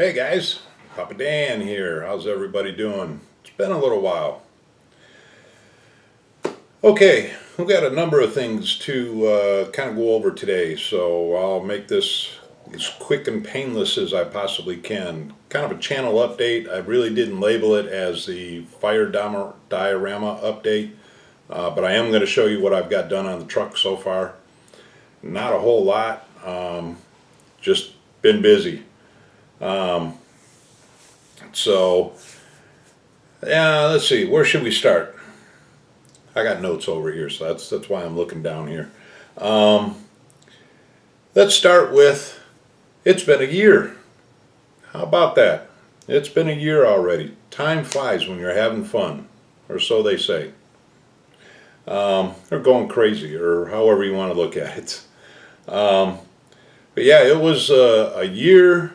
Hey guys, Papa Dan here. How's everybody doing? It's been a little while. Okay, we've got a number of things to kind of go over today, so I'll make this as quick and painless as I possibly can. Kind of a channel update. I really didn't label it as the fire diorama update, but I am going to show you what I've got done on the truck so far. Not a whole lot, just been busy. So, yeah, let's see, where should we start? I got notes over here, so that's why I'm looking down here. Let's start with, it's been a year. How about that? It's been a year already. Time flies when you're having fun, or so they say. Or going crazy, or however you want to look at it. But yeah, it was a year.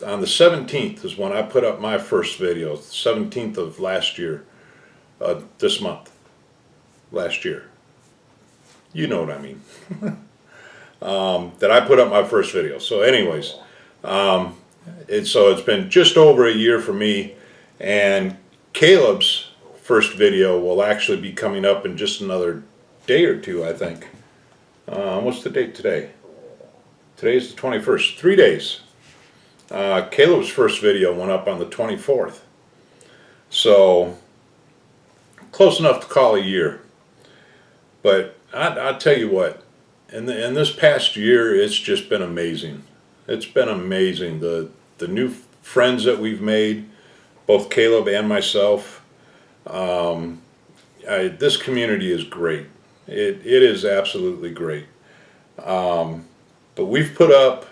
On the 17th is when I put up my first video, 17th of last year, this month, last year. You know what I mean. That I put up my first video. So anyways, it's been just over a year for me, and Caleb's first video will actually be coming up in just another day or two, I think. What's the date today? Today's the 21st, 3 days. Caleb's first video went up on the 24th. So, close enough to call a year. But I'll tell you what, in this past year, it's just been amazing. It's been amazing. The new friends that we've made, both Caleb and myself, this community is great. It is absolutely great. But we've got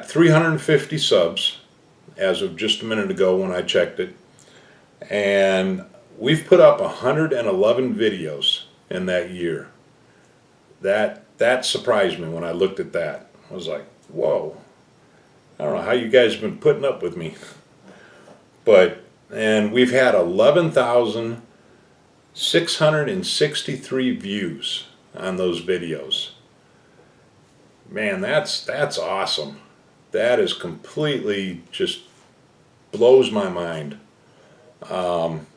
350 subs as of just a minute ago when I checked it, and we've put up 111 videos in that year. That surprised me when I looked at that. I was like, whoa, I don't know how you guys have been putting up with me. And we've had 11,663 views on those videos. Man, that's awesome. That is completely just blows my mind. And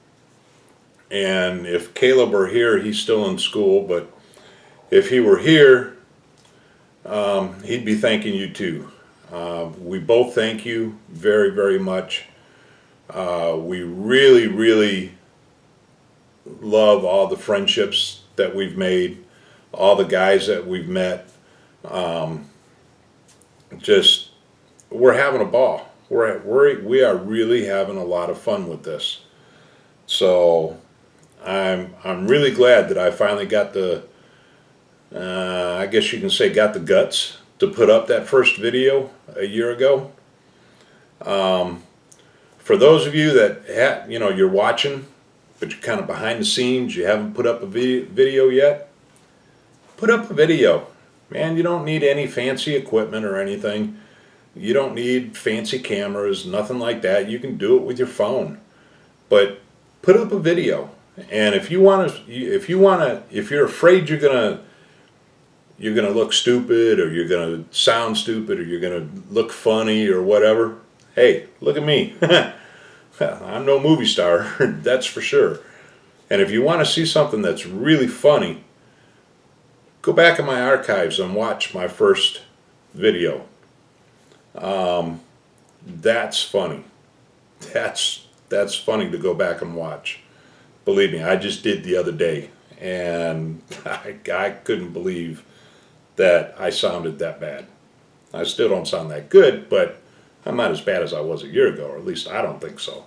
if Caleb were here, he's still in school, but if he were here, he'd be thanking you too. We both thank you very, very much. We really, really love all the friendships that we've made, all the guys that we've met. We're having a ball. We are really having a lot of fun with this. So I'm really glad that I finally got I guess you can say got the guts to put up that first video a year ago. For those of you that you're watching, but you're kind of behind the scenes, you haven't put up a video yet, put up a video. Man, you don't need any fancy equipment or anything. You don't need fancy cameras, nothing like that. You can do it with your phone. But put up a video. And if you're afraid you're gonna look stupid, or you're gonna sound stupid, or you're gonna look funny or whatever, hey, look at me. I'm no movie star, that's for sure. And if you want to see something that's really funny, go back in my archives and watch my first video. That's funny. That's funny to go back and watch. Believe me, I just did the other day, and I couldn't believe that I sounded that bad. I still don't sound that good, but I'm not as bad as I was a year ago, or at least I don't think so.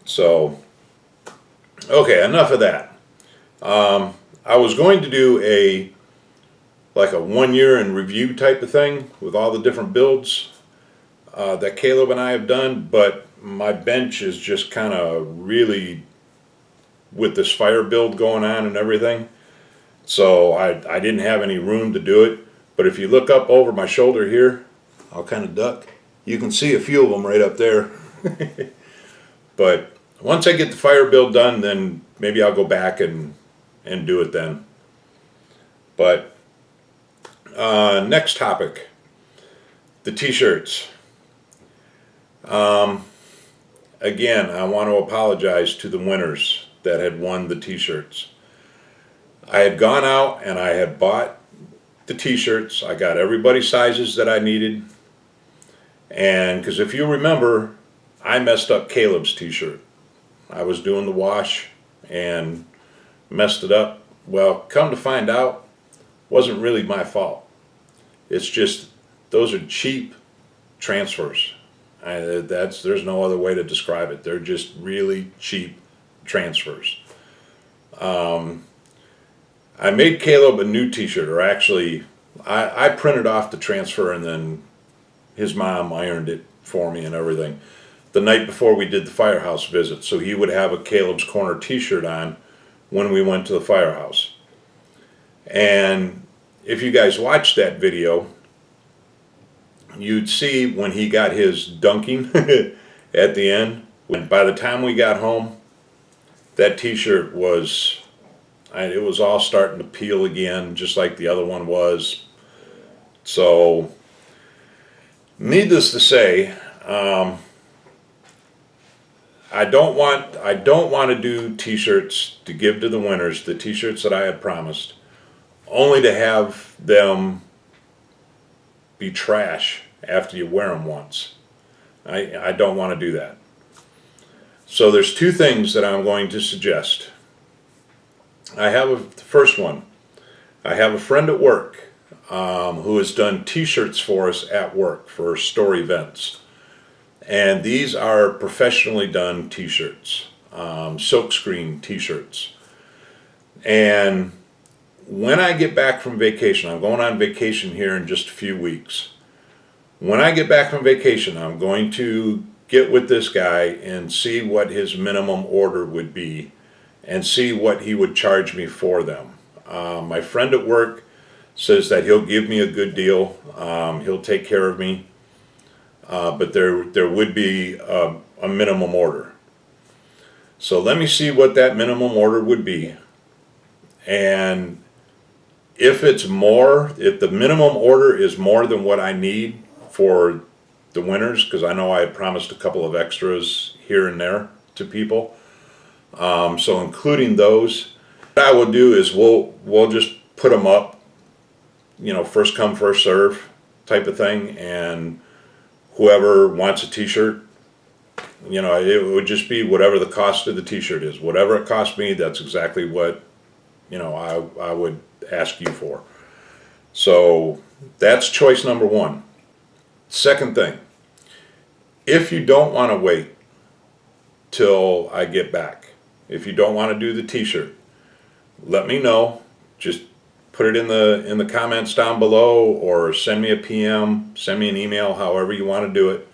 So, okay, enough of that. I was going to do a 1 year in review type of thing with all the different builds that Caleb and I have done, but my bench is just kind of really, with this fire build going on and everything, so I didn't have any room to do it. But if you look up over my shoulder here, I'll kind of duck, you can see a few of them right up there. But once I get the fire build done, then maybe I'll go back and do it then. But next topic, the t-shirts. Again, I want to apologize to the winners that had won the t-shirts. I had gone out and I had bought the t-shirts. I got everybody's sizes that I needed. And because if you remember, I messed up Caleb's t-shirt. I was doing the wash and messed it up. Well, come to find out, wasn't really my fault. It's just those are cheap transfers. There's no other way to describe it. They're just really cheap transfers. I made Caleb a new t-shirt, or actually I printed off the transfer and then his mom ironed it for me and everything the night before we did the firehouse visit, so he would have a Caleb's Corner t-shirt on when we went to the firehouse. And if you guys watched that video, you'd see when he got his dunking at the end. When by the time we got home, that t-shirt was, it was all starting to peel again, just like the other one was. So, needless to say, I don't want to do t-shirts to give to the winners, the t-shirts that I had promised, only to have them be trash after you wear them once. I don't want to do that. So there's two things that I'm going to suggest. The first one. I have a friend at work who has done t-shirts for us at work for store events. And these are professionally done t-shirts, silkscreen t-shirts. And when I get back from vacation, I'm going on vacation here in just a few weeks. When I get back from vacation, I'm going to get with this guy and see what his minimum order would be and see what he would charge me for them. My friend at work says that he'll give me a good deal. He'll take care of me. But there would be a minimum order. So let me see what that minimum order would be. And if it's more, if the minimum order is more than what I need for the winners, because I know I had promised a couple of extras here and there to people. So including those, what I will do is we'll just put them up, first come, first serve type of thing, and whoever wants a t-shirt, it would just be whatever the cost of the t-shirt is. Whatever it costs me, that's exactly what, I would ask you for. So that's choice number one. Second thing, if you don't want to wait till I get back, if you don't want to do the t-shirt, let me know. Just put it in the comments down below, or send me a PM, send me an email, however you want to do it.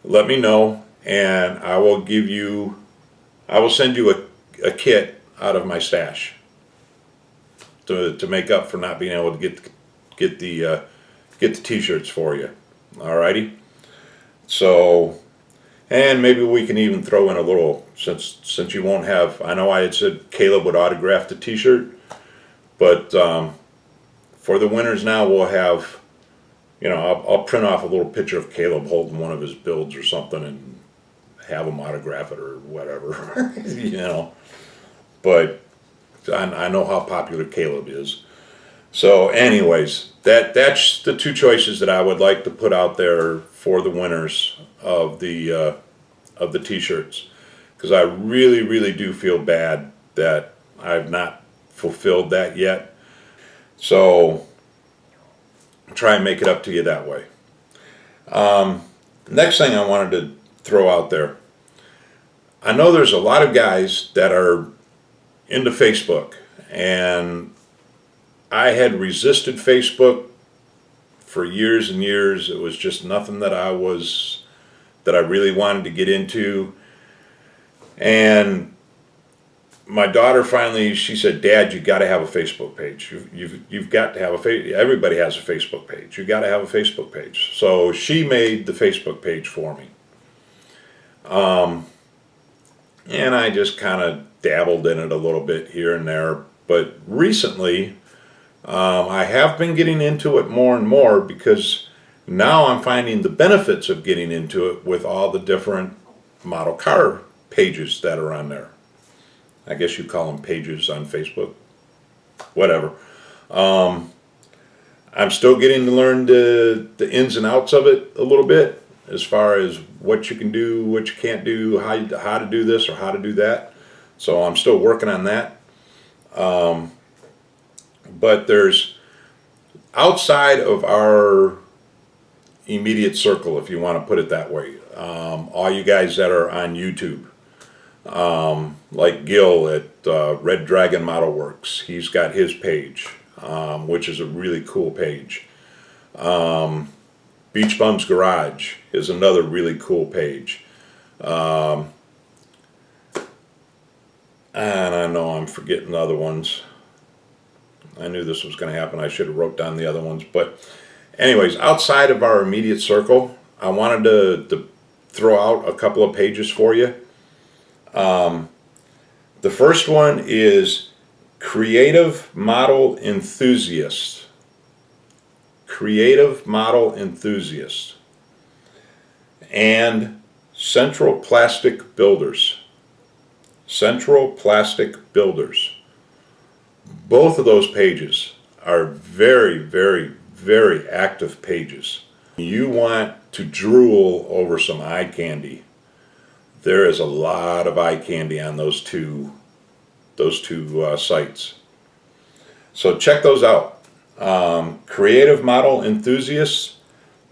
Let me know, and I will send you a kit out of my stash to make up for not being able to get the t-shirts for you. Alrighty. So, and maybe we can even throw in a little, since you won't have, I know I had said Caleb would autograph the t-shirt, but for the winners now, we'll have, I'll print off a little picture of Caleb holding one of his builds or something and have him autograph it or whatever, But I know how popular Caleb is. So anyways, that's the two choices that I would like to put out there for the winners of the t-shirts, because I really, really do feel bad that I've not fulfilled that yet. So try and make it up to you that way. Next thing I wanted to throw out there, I know there's a lot of guys that are into Facebook, and I had resisted Facebook for years and years. It was just nothing that I really wanted to get into. And my daughter finally, she said, "Dad, you got to have a Facebook page. You've got to have everybody has a Facebook page. You got to have a Facebook page." So she made the Facebook page for me. And I just kind of dabbled in it a little bit here and there. But recently, I have been getting into it more and more, because Now I'm finding the benefits of getting into it with all the different model car pages that are on there. I guess you call them pages on Facebook. Whatever. I'm still getting to learn the ins and outs of it a little bit, as far as what you can do, what you can't do, how to do this or how to do that. So I'm still working on that. But there's, outside of our immediate circle, if you want to put it that way, all you guys that are on YouTube, like Gil at Red Dragon Model Works, he's got his page, which is a really cool page. Beach Bum's Garage is another really cool page. And I know I'm forgetting the other ones. I knew this was going to happen. I should have wrote down the other ones. But anyways, outside of our immediate circle, I wanted to throw out a couple of pages for you. The first one is Creative Model Enthusiast. Creative Model Enthusiast. And Central Plastic Builders. Central Plastic Builders. Both of those pages are very, very, very active pages. You want to drool over some eye candy. There is a lot of eye candy on those two sites. So check those out. Creative Model Enthusiasts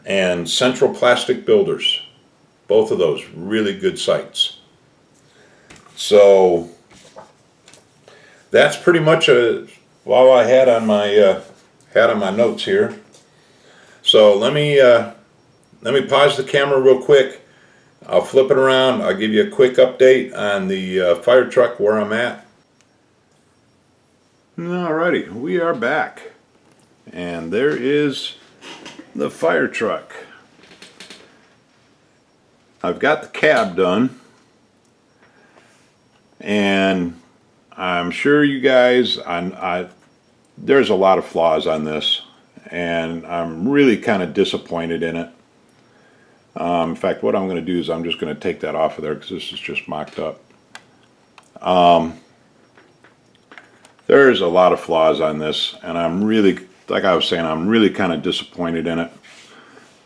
and Central Plastic Builders. Both of those really good sites. So that's pretty much all I had on my notes here. So let me pause the camera real quick. I'll flip it around. I'll give you a quick update on the fire truck, where I'm at. Alrighty, we are back, and there is the fire truck. I've got the cab done, and I'm sure you guys, there's a lot of flaws on this, and I'm really kind of disappointed in it. In fact, what I'm going to do is I'm just going to take that off of there, because this is just mocked up. There's a lot of flaws on this, and I'm really, like I was saying, I'm really kind of disappointed in it.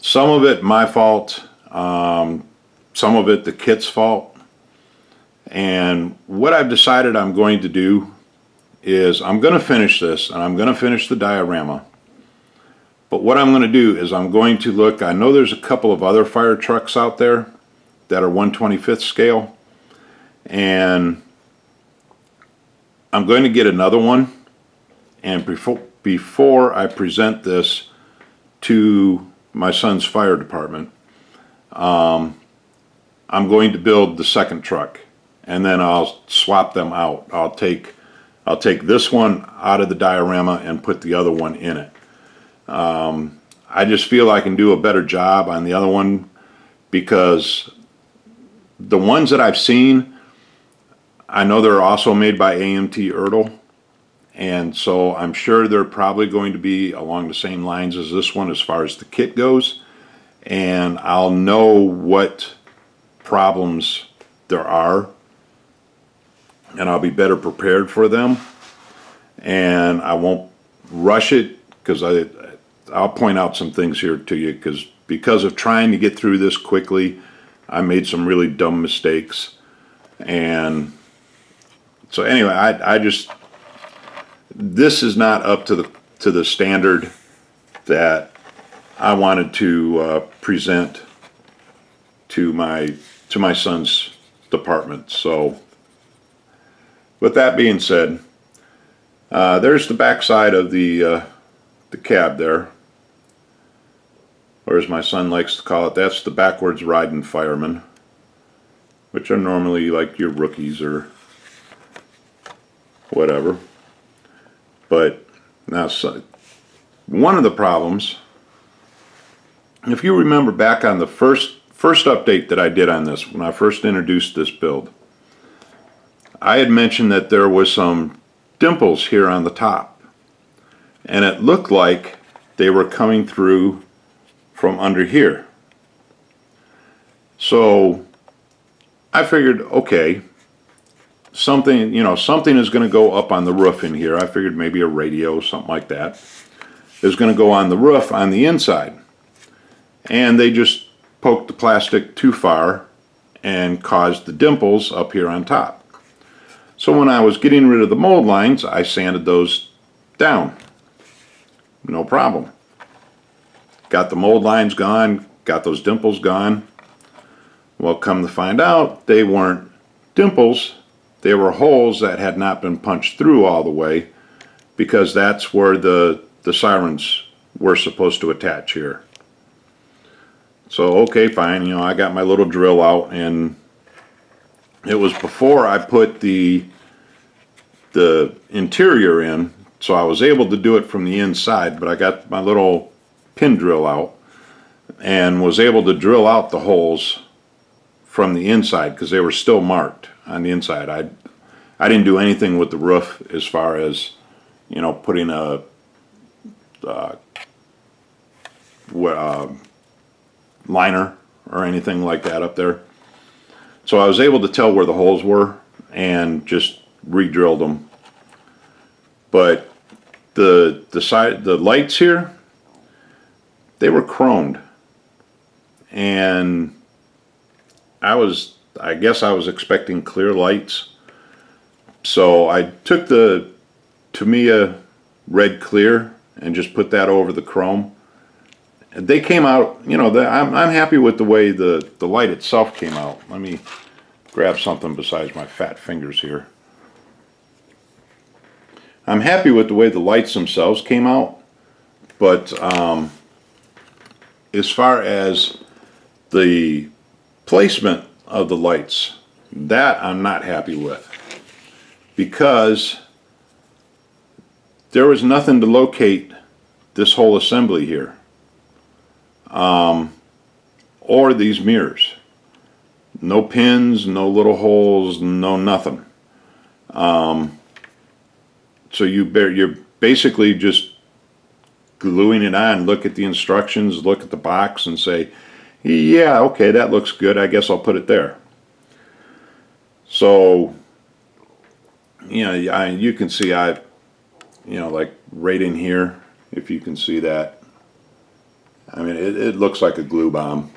Some of it my fault, some of it the kit's fault. And what I've decided I'm going to do is I'm going to finish this, and I'm going to finish the diorama. But what I'm going to do is I'm going to look, I know there's a couple of other fire trucks out there that are 1/25th scale, and I'm going to get another one, and before I present this to my son's fire department, I'm going to build the second truck, and then I'll swap them out. I'll take this one out of the diorama and put the other one in it. I just feel I can do a better job on the other one, because the ones that I've seen, I know they're also made by AMT Ertl, and so I'm sure they're probably going to be along the same lines as this one as far as the kit goes, and I'll know what problems there are, and I'll be better prepared for them, and I won't rush it, because I'll point out some things here to you, because of trying to get through this quickly, I made some really dumb mistakes. And so anyway, I just, this is not up to the standard that I wanted to present to my son's department. So with that being said, there's the back side of the cab there, or as my son likes to call it, that's the backwards riding fireman, which are normally like your rookies or whatever. But now, one of the problems, if you remember back on the first update that I did on this, when I first introduced this build, I had mentioned that there was some dimples here on the top, and it looked like they were coming through from under here. So I figured, okay, something, something is going to go up on the roof in here. I figured maybe a radio, something like that, is going to go on the roof on the inside. And they just poked the plastic too far and caused the dimples up here on top. So when I was getting rid of the mold lines, I sanded those down. No problem. Got the mold lines gone, got those dimples gone. Well, come to find out, they weren't dimples. They were holes that had not been punched through all the way, because that's where the sirens were supposed to attach here. So okay, fine, I got my little drill out, and it was before I put the interior in, so I was able to do it from the inside, but I got my little pin drill out and was able to drill out the holes from the inside because they were still marked on the inside. I didn't do anything with the roof as far as putting a liner or anything like that up there. So I was able to tell where the holes were and just re-drilled them. But the lights here, they were chromed, and I guess I was expecting clear lights. So I took the Tamiya red clear and just put that over the chrome. And they came out, I'm happy with the way the light itself came out. Let me grab something besides my fat fingers here. I'm happy with the way the lights themselves came out, but as far as the placement of the lights, that I'm not happy with, because there was nothing to locate this whole assembly here, or these mirrors. No pins, no little holes, no nothing. So you're basically just gluing it on, look at the instructions, look at the box, and say, yeah, okay, that looks good, I guess I'll put it there. So, you can see like right in here, if you can see that, I mean, it looks like a glue bomb.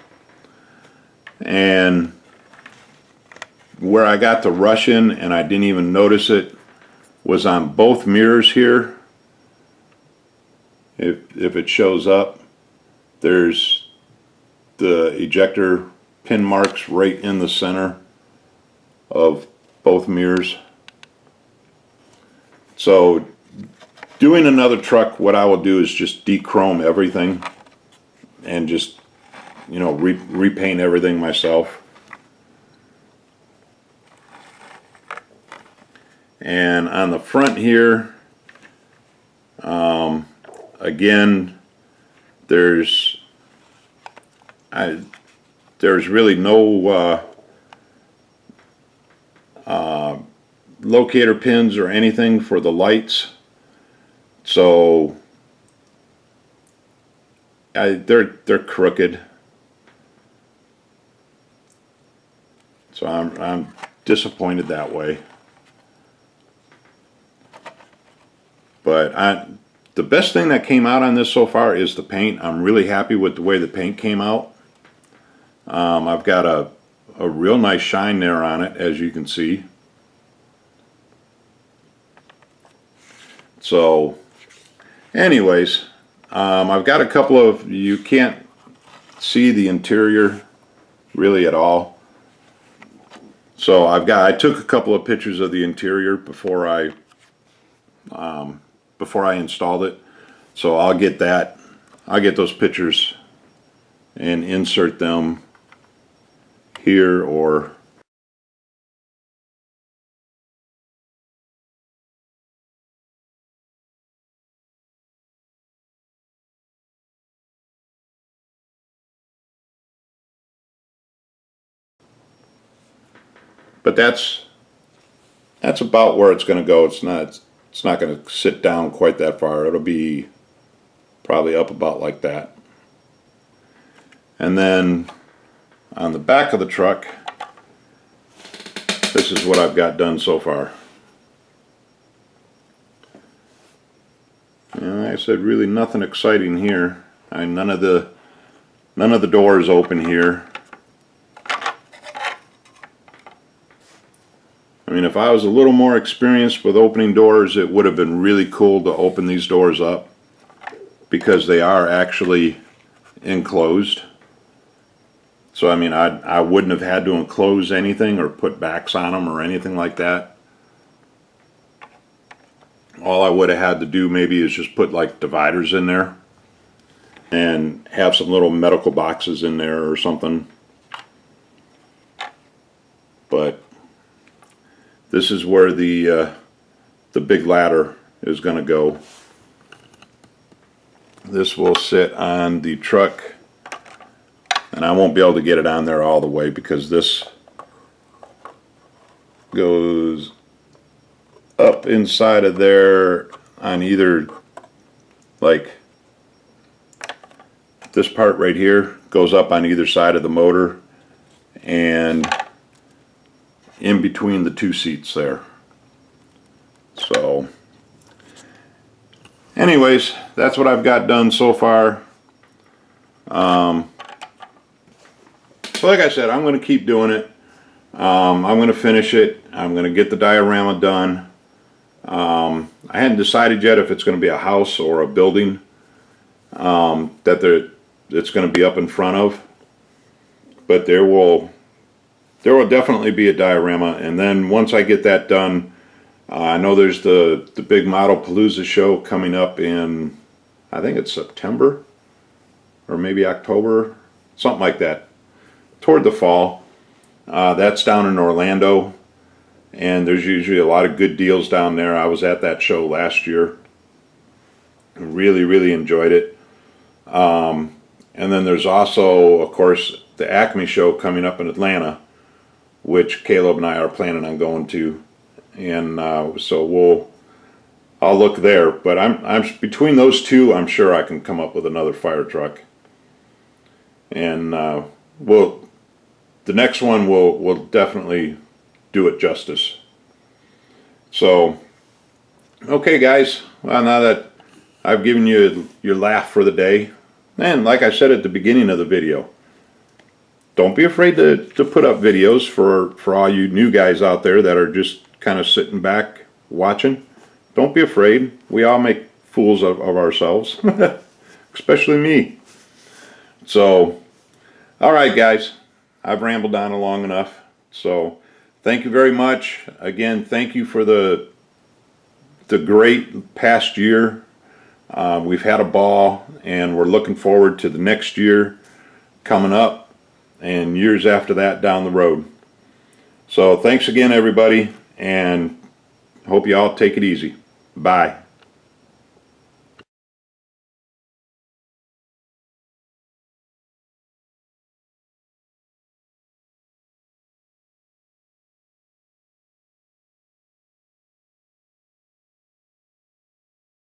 And where I got the Russian and I didn't even notice it was on both mirrors here. If it shows up, there's the ejector pin marks right in the center of both mirrors. So doing another truck, what I will do is just dechrome everything and just repaint everything myself. And on the front here, again, there's really no locator pins or anything for the lights, so they're crooked. So I'm disappointed that way. But the best thing that came out on this so far is the paint. I'm really happy with the way the paint came out. I've got a real nice shine there on it, as you can see. So anyways, I've got a couple of, you can't see the interior really at all. So I took a couple of pictures of the interior before I installed it. So I'll get those pictures and insert them here, or but that's about where it's going to go. It's not going to sit down quite that far. It'll be probably up about like that. And then on the back of the truck, this is what I've got done so far. And like I said, really nothing exciting here. None of the doors open here. I mean, if I was a little more experienced with opening doors, it would have been really cool to open these doors up, because they are actually enclosed. So I mean, I wouldn't have had to enclose anything or put backs on them or anything like that. All I would have had to do maybe is just put like dividers in there and have some little medical boxes in there or something. But this is where the big ladder is going to go. This will sit on the truck, and I won't be able to get it on there all the way because this goes up inside of there on either, like this part right here goes up on either side of the motor and in between the two seats there. So anyways, that's what I've got done so far. So like I said, I'm going to keep doing it. I'm going to finish it. I'm going to get the diorama done. I hadn't decided yet if it's going to be a house or a building that it's going to be up in front of. But there will definitely be a diorama, and then once I get that done, I know there's the big Model2 show coming up in, I think it's September or maybe October, something like that, toward the fall. That's down in Orlando, and there's usually a lot of good deals down there. I was at that show last year and really enjoyed it. And then there's also, of course, the Acme show coming up in Atlanta, which Caleb and I are planning on going to, and so I'll look there. But I'm between those two, I'm sure I can come up with another fire truck, and the next one will definitely do it justice. So, okay, guys. Well, now that I've given you your laugh for the day, and like I said at the beginning of the video, don't be afraid to put up videos for all you new guys out there that are just kind of sitting back watching. Don't be afraid. We all make fools of ourselves, especially me. So, all right, guys, I've rambled on long enough. So, thank you very much. Again, thank you for the great past year. We've had a ball, and we're looking forward to the next year coming up, and years after that down the road. So thanks again, everybody, and hope you all take it easy. Bye.